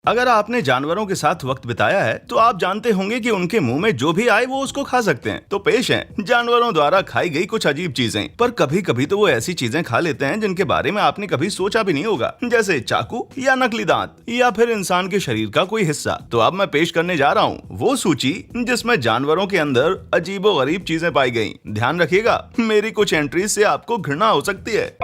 अगर आपने जानवरों के साथ वक्त बिताया है तो आप जानते होंगे कि उनके मुंह में जो भी आए वो उसको खा सकते हैं। तो पेश है जानवरों द्वारा खाई गई कुछ अजीब चीजें। पर कभी कभी तो वो ऐसी चीजें खा लेते हैं जिनके बारे में आपने कभी सोचा भी नहीं होगा, जैसे चाकू या नकली दांत या फिर इंसान के शरीर का कोई हिस्सा। तो अब मैं पेश करने जा रहा हूँ वो सूची जिसमें जानवरों के अंदर अजीबोगरीब चीजें पाई गयी। ध्यान रखिएगा, मेरी कुछ एंट्रीज से आपको घृणा हो सकती है।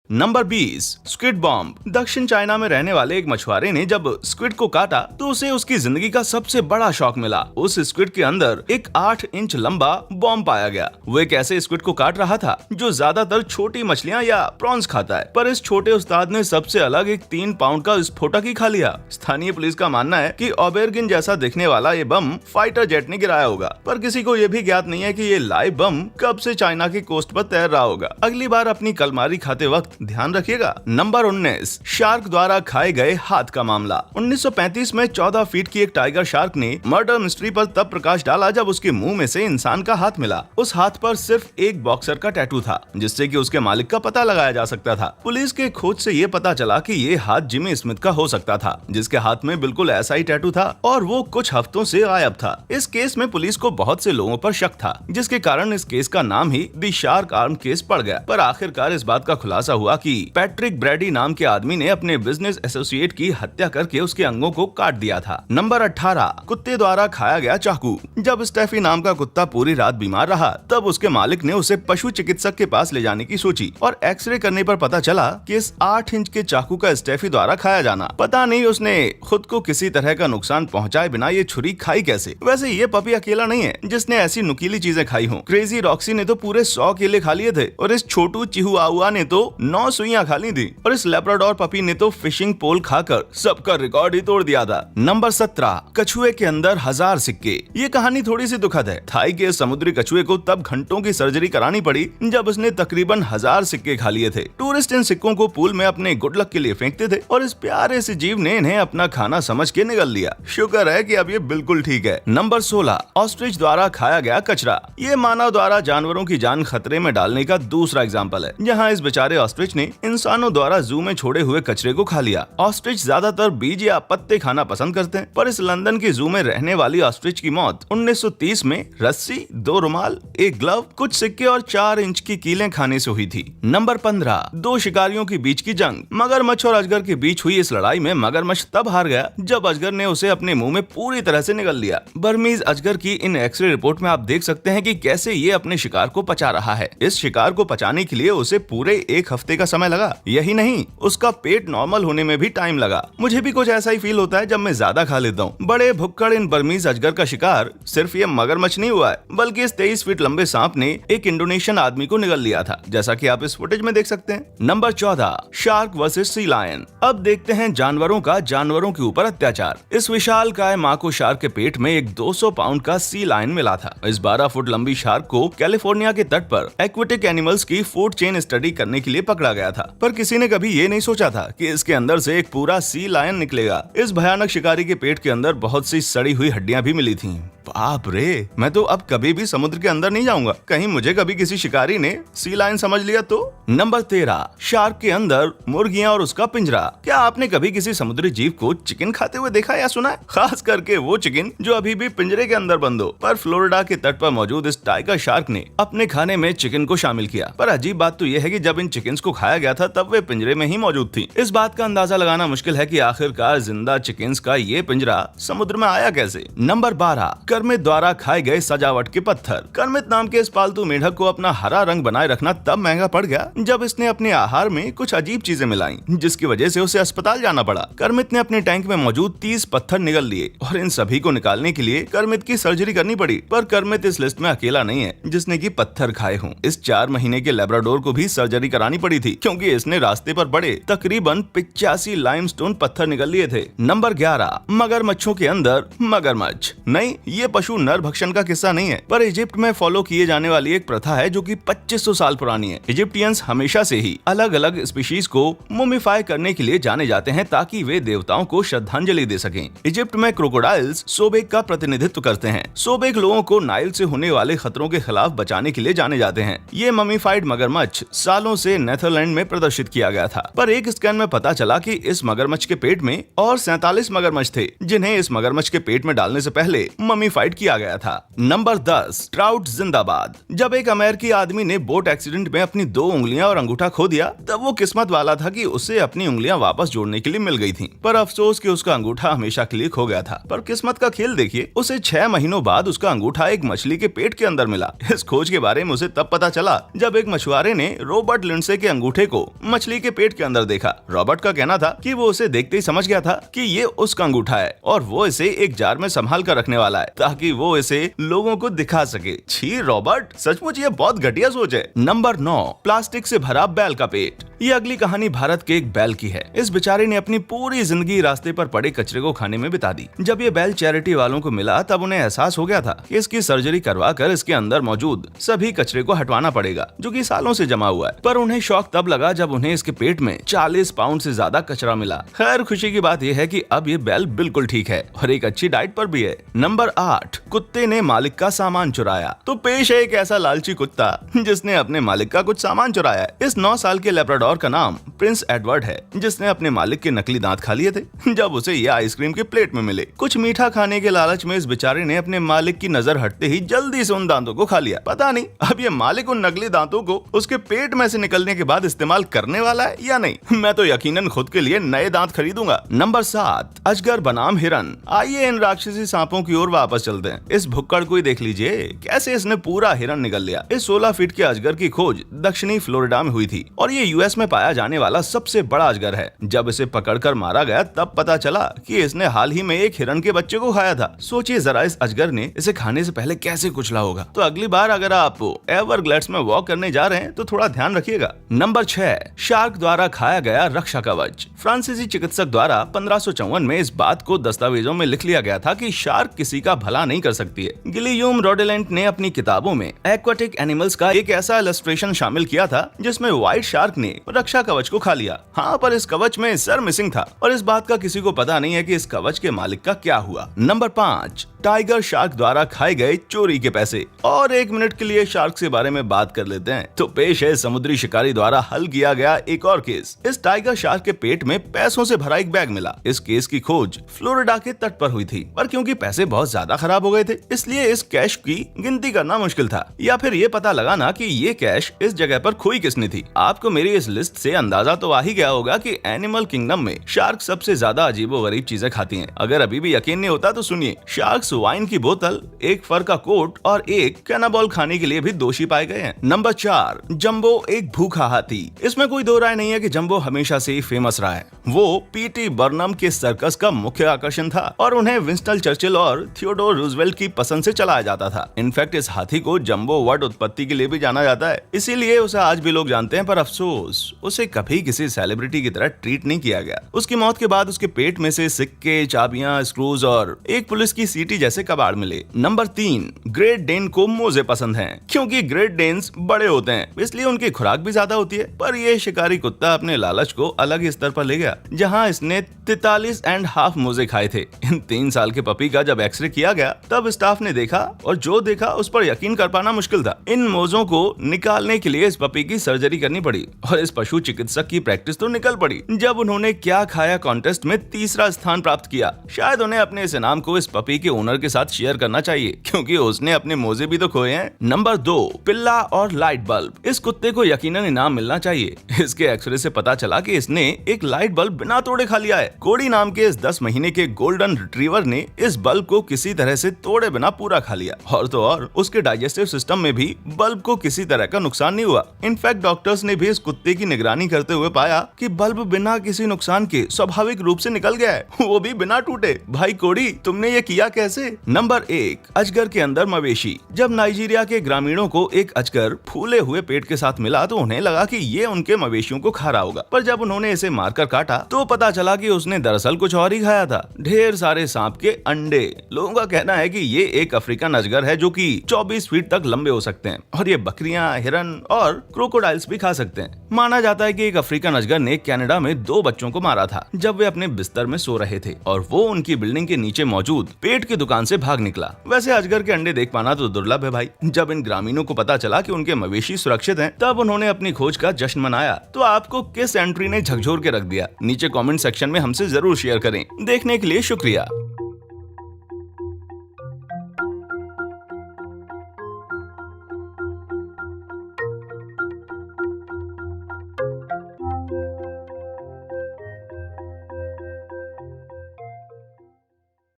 Number 20, squid bomb. दक्षिण चाइना में रहने वाले एक मछुआरे ने जब स्क्विड को काटा तो उसे उसकी जिंदगी का सबसे बड़ा शौक मिला। उस स्क्विड के अंदर एक 8 इंच लंबा बॉम्ब पाया गया। वो एक ऐसे स्क्विड को काट रहा था जो ज्यादातर छोटी मछलियां या प्रॉन्स खाता है, पर इस छोटे उस्ताद ने सबसे अलग एक 3 पाउंड का विस्फोटक ही खा लिया। स्थानीय पुलिस का मानना है कि ओबेरगिन जैसा दिखने वाला ये बम फाइटर जेट ने गिराया होगा, पर किसी को ये भी ज्ञात नहीं है कि ये लाइव बम कब से चाइना की कोस्ट पर तैर रहा होगा। अगली बार अपनी कलमारी खाते वक्त ध्यान रखिएगा। नंबर 19, शार्क द्वारा खाए गए हाथ का मामला। 1935 में 14 फीट की एक टाइगर शार्क ने मर्डर मिस्ट्री पर तब प्रकाश डाला जब उसके मुंह में से इंसान का हाथ मिला। उस हाथ पर सिर्फ एक बॉक्सर का टैटू था जिससे कि उसके मालिक का पता लगाया जा सकता था। पुलिस के खोज से ये पता चला कि ये हाथ जिमी स्मिथ का हो सकता था, जिसके हाथ में बिल्कुल ऐसा ही टैटू था और वो कुछ हफ्तों से गायब था। इस केस में पुलिस को बहुत से लोगों पर शक था, जिसके कारण इस केस का नाम ही द शार्क आर्म केस पड़ गया। पर आखिरकार इस बात का खुलासा हुआ कि पैट्रिक ब्रैडी नाम के आदमी ने अपने बिजनेस एसोसिएट की हत्या करके उसके अंगों को काट दिया था। नंबर 18, कुत्ते द्वारा खाया गया चाकू। जब स्टेफी नाम का कुत्ता पूरी रात बीमार रहा तब उसके मालिक ने उसे पशु चिकित्सक के पास ले जाने की सोची और एक्सरे करने पर पता चला कि इस 8 इंच के चाकू का स्टेफी द्वारा खाया जाना। पता नहीं उसने खुद को किसी तरह का नुकसान पहुँचाए बिना ये छुरी खाई कैसे। वैसे ये पपी अकेला नहीं है जिसने ऐसी नुकीली चीजें खाई हों। क्रेजी रॉक्सी ने तो पूरे 100 केले खा लिए थे और इस छोटू चिहुआहुआ ने तो 9 सुइयां खा ली थी और इस लैब्राडोर पपी ने तो फिशिंग पोल खाकर सबका रिकॉर्ड ही तोड़ दिया था। नंबर 17, कछुए के अंदर 1000 सिक्के। ये कहानी थोड़ी सी दुखद है। थाई के समुद्री कछुए को तब घंटों की सर्जरी करानी पड़ी जब उसने तकरीबन 1000 सिक्के खा लिए थे। टूरिस्ट इन सिक्कों को पूल में अपने गुड लक के लिए फेंकते थे और इस प्यारे से जीव ने इन्हें अपना खाना समझ के निगल लिया। शुक्र है कि अब ये बिल्कुल ठीक है। नंबर 16, ऑस्ट्रिच द्वारा खाया गया कचरा। ये मानव द्वारा जानवरों की जान खतरे में डालने का दूसरा एग्जाम्पल है, जहाँ इस बेचारे ऑस्ट्रिच ने इंसानों द्वारा जू में छोड़े हुए कचरे को खा लिया। ऑस्ट्रिच ज्यादातर बीज या पत्ते खाना पसंद करते हैं, पर इस लंदन की जू में रहने वाली ऑस्ट्रिच की मौत 1930 में रस्सी, 2 रुमाल, एक ग्लव, कुछ सिक्के और 4 इंच की कीलें खाने से हुई थी। नंबर 15, 2 शिकारियों के बीच की जंग। मगरमच्छ और अजगर के बीच हुई इस लड़ाई में मगरमच्छ तब हार गया जब अजगर ने उसे अपने मुंह में पूरी तरह से निगल लिया। बर्मीज अजगर की इन एक्सरे रिपोर्ट में आप देख सकते हैं कि कैसे ये अपने शिकार को पचा रहा है। इस शिकार को पचाने के लिए उसे पूरे 1 हफ्ते का समय लगा। यही नहीं, उसका पेट नॉर्मल होने में भी टाइम लगा। मुझे भी कुछ ऐसा ही फील होता है जब मैं ज्यादा खा लेता हूँ। बड़े भुक्कड़ इन बर्मीज अजगर का शिकार सिर्फ ये मगरमच्छ नहीं हुआ है, बल्कि इस 23 फीट लंबे सांप ने एक इंडोनेशियन आदमी को निगल लिया था, जैसा कि आप इस फुटेज में देख सकते हैं। Number 14, shark versus sea lion. अब देखते हैं जानवरों का जानवरों के ऊपर अत्याचार। इस विशाल काय माँ को शार्क के पेट में एक 200 पाउंड का सी लायन मिला था। इस 12 फुट लंबी शार्क को कैलिफोर्निया के तट पर एक्वेटिक एनिमल्स की फूड चेन स्टडी करने के लिए पकड़ा गया था, पर किसी ने कभी ये नहीं सोचा था कि इसके अंदर से एक पूरा सी लायन निकलेगा। इस भयानक शिकारी के पेट के अंदर बहुत सी सड़ी हुई हड्डियां भी मिली थीं। बाप रे, मैं तो अब कभी भी समुद्र के अंदर नहीं जाऊंगा। कहीं मुझे कभी किसी शिकारी ने सी लायन समझ लिया तो। नंबर 13, शार्क के अंदर मुर्गियां और उसका पिंजरा। क्या आपने कभी किसी समुद्री जीव को चिकन खाते हुए देखा या सुना है? खास करके वो चिकन जो अभी भी पिंजरे के अंदर बंद हो। पर फ्लोरिडा के तट पर मौजूद इस टाइगर शार्क ने अपने खाने में चिकन को शामिल किया। पर अजीब बात तो यह है कि जब इन चिकन को खाया गया था तब वे पिंजरे में ही मौजूद थी। इस बात का अंदाजा लगाना मुश्किल है कि आखिरकार जिंदा चिकन का ये पिंजरा समुद्र में आया कैसे। नंबर 12, कर्मित द्वारा खाए गए सजावट के पत्थर। कर्मित नाम के इस पालतू मेढक को अपना हरा रंग बनाए रखना तब महंगा पड़ गया जब इसने अपने आहार में कुछ अजीब चीजें मिलाई, जिसकी वजह से उसे अस्पताल जाना पड़ा। कर्मित ने अपने टैंक में मौजूद 30 पत्थर निगल लिए और इन सभी को निकालने के लिए कर्मित की सर्जरी करनी पड़ी। पर कर्मित इस लिस्ट में अकेला नहीं है जिसने की पत्थर खाए हों। इस 4 महीने के लैब्राडोर को भी सर्जरी करानी पड़ी थी, क्योंकि इसने रास्ते पर बड़े तकरीबन 85 लाइमस्टोन पत्थर निगल लिए थे। नंबर 11, मगरमच्छों के अंदर मगरमच्छ। नहीं, ये पशु नर भक्षण का किस्सा नहीं है, पर इजिप्ट में फॉलो किए जाने वाली एक प्रथा है जो कि 2500 साल पुरानी है। इजिप्टियंस हमेशा से ही अलग अलग स्पीशीज को मुमिफाई करने के लिए जाने जाते हैं ताकि वे देवताओं को श्रद्धांजलि दे सकें। इजिप्ट में क्रोकोडाइल्स सोबेक का प्रतिनिधित्व करते हैं। सोबेक लोगों को नाइल से होने वाले खतरों के खिलाफ बचाने के लिए जाने जाते हैं। ये ममीफाइड मगरमच्छ सालों से नेथर स्कॉटलैंड में प्रदर्शित किया गया था, पर एक स्कैन में पता चला कि इस मगरमच्छ के पेट में और 47 मगरमच्छ थे, जिन्हें इस मगरमच्छ के पेट में डालने से पहले मम्मीफाइड किया गया था। नंबर 10, ट्राउट जिंदाबाद। जब एक अमेरिकी आदमी ने बोट एक्सीडेंट में अपनी 2 उंगलियां और अंगूठा खो दिया, तब वो किस्मत वाला था कि उसे अपनी उंगलियां वापस जोड़ने के लिए मिल गई थीं। पर अफसोस कि उसका अंगूठा हमेशा के लिए खो गया था। पर किस्मत का खेल देखिए, उसे 6 महीनों बाद उसका अंगूठा एक मछली के पेट के अंदर मिला। इस खोज के बारे में उसे तब पता चला जब एक मछुआरे ने रॉबर्ट लिंडसे के अंगूठे को मछली के पेट के अंदर देखा। रॉबर्ट का कहना था कि वो उसे देखते ही समझ गया था कि ये उसका अंगूठा है और वो इसे एक जार में संभाल कर रखने वाला है ताकि वो इसे लोगों को दिखा सके। छी रॉबर्ट, सचमुच ये बहुत घटिया सोच है। नंबर 9, प्लास्टिक से भरा बैल का पेट। ये अगली कहानी भारत के एक बैल की है। इस बेचारे ने अपनी पूरी जिंदगी रास्ते पर पड़े कचरे को खाने में बिता दी। जब ये बैल चैरिटी वालों को मिला तब उन्हें एहसास हो गया था कि इसकी सर्जरी करवा कर इसके अंदर मौजूद सभी कचरे को हटवाना पड़ेगा, जो कि सालों से जमा हुआ है। पर उन्हें शौक तब लगा जब उन्हें इसके पेट में 40 पाउंड से ज्यादा कचरा मिला। खैर, खुशी की बात यह है कि अब ये बैल बिल्कुल ठीक है और एक अच्छी डाइट पर भी है। नंबर 8, कुत्ते ने मालिक का सामान चुराया। तो पेश है एक ऐसा लालची कुत्ता जिसने अपने मालिक का कुछ सामान चुराया है। इस 9 साल के लेब्राडोर का नाम प्रिंस एडवर्ड है, जिसने अपने मालिक के नकली दांत खा लिए थे जब उसे ये आइसक्रीम के प्लेट में मिले। कुछ मीठा खाने के लालच में इस बेचारे ने अपने मालिक की नजर हटते ही जल्दी से उन दांतों को खा लिया। पता नहीं अब ये मालिक उन नकली दांतों को उसके पेट में से निकलने के बाद इस्तेमाल करने वाला है या नहीं। मैं तो यकीनन खुद के लिए नए दांत खरीदूंगा। नंबर 7, अजगर बनाम हिरन। आइए इन राक्षसी सांपों की ओर वापस चलते हैं। इस भुक्कड़ को ही देख लीजिए, कैसे इसने पूरा हिरन निगल लिया। इस 16 फीट के अजगर की खोज दक्षिणी फ्लोरिडा में हुई थी और ये यूएस में पाया जाने वाला सबसे बड़ा अजगर है। जब इसे पकड़कर मारा गया तब पता चला कि इसने हाल ही में एक हिरन के बच्चे को खाया था। सोचिए जरा, इस अजगर ने इसे खाने से पहले कैसे कुचला होगा। तो अगली बार अगर आप एवरग्लेड्स में वॉक करने जा रहे हैं तो थोड़ा ध्यान रखिएगा। नंबर 6, शार्क द्वारा खाया गया रक्षा कवच। फ्रांसीसी चिकित्सक द्वारा 1554 में इस बात को दस्तावेजों में लिख लिया गया था कि शार्क किसी का भला नहीं कर सकती है। गिलियम रोडेलेंट ने अपनी किताबों में एक्वाटिक एनिमल्स का एक ऐसा इलस्ट्रेशन शामिल किया था जिसमें व्हाइट शार्क ने रक्षा कवच को खा लिया। हाँ, पर इस कवच में सर मिसिंग था और इस बात का किसी को पता नहीं है कि इस कवच के मालिक का क्या हुआ। नंबर 5, टाइगर शार्क द्वारा खाए गए चोरी के पैसे। और 1 मिनट के लिए शार्क के बारे में बात कर लेते हैं। तो पेश है समुद्री शिकारी द्वारा हल किया गया एक और केस। इस टाइगर शार्क के पेट में पैसों से भरा एक बैग मिला। इस केस की खोज फ्लोरिडा के तट पर हुई थी, पर क्योंकि पैसे बहुत ज्यादा खराब हो गए थे इसलिए इस कैश की गिनती करना मुश्किल था, या फिर ये पता लगाना कि ये कैश इस जगह पर खोई किसने थी। आपको मेरी इस लिस्ट से अंदाजा तो आ ही गया होगा कि एनिमल किंगडम में शार्क सबसे ज्यादा अजीबोगरीब चीजें खाती हैं। अगर अभी भी यकीन नहीं होता तो सुनिए, शार्क्स वाइन की बोतल, एक फर का कोट और एक कैनाबॉल खाने के लिए भी दोषी पाए गए हैं। नंबर 4, जंबो एक भूखा हाथी। इसमें कोई दो राय नहीं है कि जंबो हमेशा से ही फेमस रहा है। वो पीटी बर्नम के सर्कस का मुख्य आकर्षण था और उन्हें विंस्टन चर्चिल और थियोडोर रूजवेल्ट की पसंद से चलाया जाता था। इनफैक्ट इस हाथी को जंबो वर्ड उत्पत्ति के लिए भी जाना जाता है, इसीलिए उसे आज भी लोग जानते हैं। पर अफसोस, उसे कभी किसी सेलिब्रिटी की तरह ट्रीट नहीं किया गया। उसकी मौत के बाद उसके पेट में से सिक्के, चाबियां, स्क्रूज और एक पुलिस की सीटी जैसे कबाड़ मिले। नंबर 3, ग्रेट डेन को मोजे पसंद हैं, क्योंकि ग्रेट डेन्स बड़े होते हैं इसलिए उनकी खुराक भी ज्यादा होती है। पर यह शिकारी कुत्ता अपने लालच को अलग ही स्तर पर ले गया, जहां इसने 43.5 मोजे खाए थे। इन 3 साल के पपी का जब एक्सरे किया गया तब स्टाफ ने देखा और जो देखा उस पर यकीन कर पाना मुश्किल था। इन मोजों को निकालने के लिए इस पपी की सर्जरी करनी पड़ी और इस पशु चिकित्सक की प्रैक्टिस तो निकल पड़ी जब उन्होंने क्या खाया कॉन्टेस्ट में 3रा स्थान प्राप्त किया। शायद उन्हें अपने इस इनाम को इस पपी के ओनर के साथ शेयर करना चाहिए, क्योंकि उसने अपने मोजे भी तो खोए हैं। नंबर 2, पिल्ला और लाइट बल्ब। इस कुत्ते को यकीनन इनाम मिलना चाहिए। इसके एक्सरे से पता चला कि इसने एक लाइट बल्ब बिना तोड़े खा लिया है। कोडी नाम के इस 10 महीने के गोल्डन रिट्रीवर ने इस बल्ब को किसी तरह से तोड़े बिना पूरा खा लिया। और तो और उसके डाइजेस्टिव सिस्टम में भी बल्ब को किसी तरह का नुकसान नहीं हुआ। इनफैक्ट डॉक्टर्स ने भी इस कुत्ते की निगरानी करते हुए पाया कि बल्ब बिना किसी नुकसान के स्वाभाविक रूप से निकल गया है, वो भी बिना टूटे। भाई कोडी, तुमने ये किया कैसे? नंबर 1, अजगर के अंदर मवेशी। जब नाइजीरिया के ग्रामीणों को एक अजगर फूले हुए पेट के साथ मिला तो उन्हें लगा कि ये उनके मवेशियों को खा रहा होगा, पर जब उन्होंने इसे मारकर काटा तो पता चला कि उसने दरअसल कुछ और ही खाया था, ढेर सारे सांप के अंडे। लोगों का कहना है कि ये एक अफ्रीकन अजगर है जो कि 24 फीट तक लंबे हो सकते हैं और ये बकरियां, हिरन और क्रोकोडाइल्स भी खा सकते हैं। माना जाता है कि एक अफ्रीकन अजगर ने कनाडा में 2 बच्चों को मारा था जब वे अपने बिस्तर में सो रहे थे और वो उनकी बिल्डिंग के नीचे मौजूद पेट की दुकान दुकान से भाग निकला। वैसे अजगर के अंडे देख पाना तो दुर्लभ है भाई। जब इन ग्रामीणों को पता चला कि उनके मवेशी सुरक्षित हैं, तब उन्होंने अपनी खोज का जश्न मनाया। तो आपको किस एंट्री ने झकझोर के रख दिया? नीचे कमेंट सेक्शन में हमसे जरूर शेयर करें। देखने के लिए शुक्रिया।